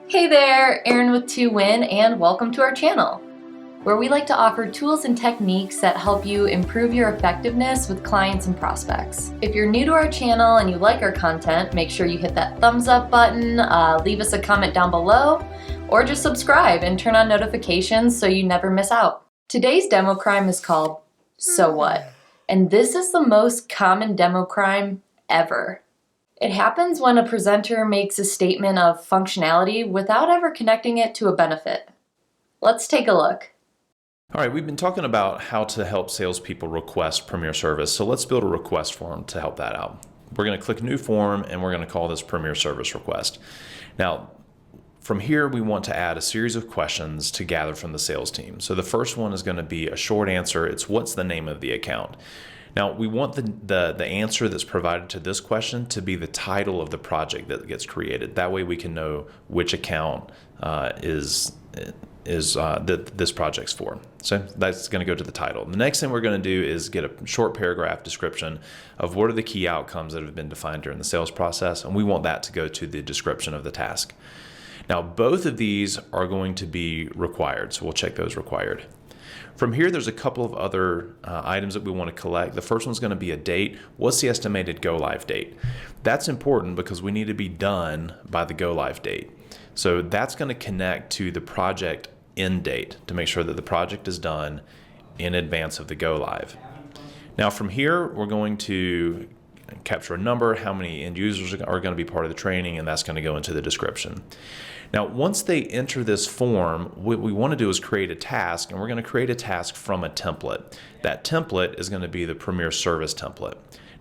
Hey there, Erin with 2Win, and welcome to our channel, where we like to offer tools and techniques that help you improve your effectiveness with clients and prospects. If you're new to our channel and you like our content, make sure you hit that thumbs up button, leave us a comment down below, or just subscribe and turn on notifications so you never miss out. Today's demo crime is called So What? And this is the most common demo crime ever. It happens when a presenter makes a statement of functionality without ever connecting it to a benefit. Let's take a look. All right, we've been talking about how to help salespeople request Premier Service, so let's build a request form to help that out. We're going to click New Form, and we're going to call this Premier Service Request. Now, from here, we want to add a series of questions to gather from the sales team. So the first one is going to be a short answer. It's what's the name of the account? Now, we want the answer that's provided to this question to be the title of the project that gets created. That way we can know which account is that this project's for. So that's going to go to the title. The next thing we're going to do is get a short paragraph description of what are the key outcomes that have been defined during the sales process, and we want that to go to the description of the task. Now, both of these are going to be required, so we'll check those required. From here, there's a couple of other items that we want to collect. The first one's going to be a date. What's the estimated go-live date? That's important because we need to be done by the go-live date. So that's going to connect to the project end date to make sure that the project is done in advance of the go-live. Now from here, we're going to capture a number, how many end users are going to be part of the training, and that's going to go into the description. Now, once they enter this form, what we want to do is create a task, and we're going to create a task from a template. That template is going to be the Premier Service template.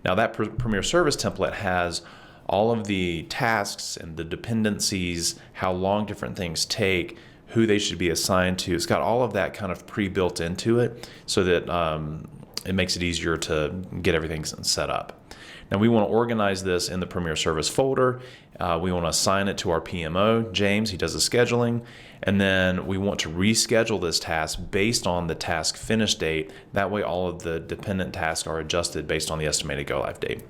Now, that Premier Service template has all of the tasks and the dependencies, how long different things take, who they should be assigned to. It's got all of that kind of pre-built into it so that it makes it easier to get everything set up. Now we want to organize this in the Premier Service folder. We want to assign it to our PMO, James. He does the scheduling. And then we want to reschedule this task based on the task finish date. That way all of the dependent tasks are adjusted based on the estimated go-live date.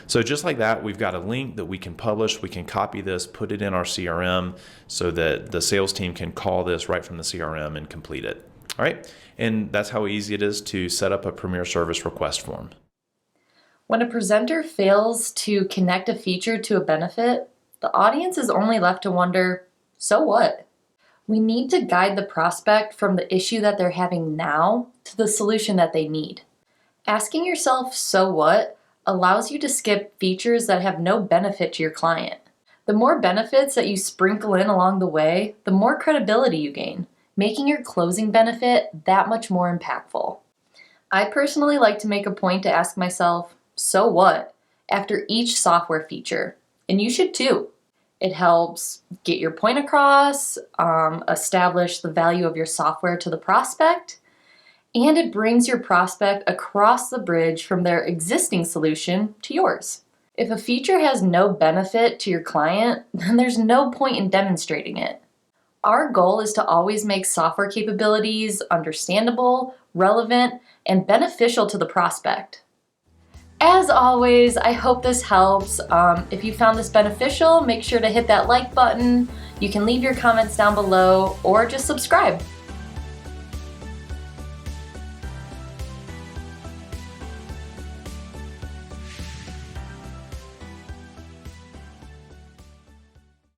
So just like that, we've got a link that we can publish. We can copy this, put it in our CRM so that the sales team can call this right from the CRM and complete it. All right, and that's how easy it is to set up a Premier Service request form. When a presenter fails to connect a feature to a benefit, the audience is only left to wonder, so what? We need to guide the prospect from the issue that they're having now to the solution that they need. Asking yourself, so what, allows you to skip features that have no benefit to your client. The more benefits that you sprinkle in along the way, the more credibility you gain, making your closing benefit that much more impactful. I personally like to make a point to ask myself, so what, after each software feature, and you should too. It helps get your point across, establish the value of your software to the prospect, and it brings your prospect across the bridge from their existing solution to yours. If a feature has no benefit to your client, then there's no point in demonstrating it. Our goal is to always make software capabilities understandable, relevant, and beneficial to the prospect. As always, I hope this helps. If you found this beneficial, make sure to hit that like button. You can leave your comments down below or just subscribe.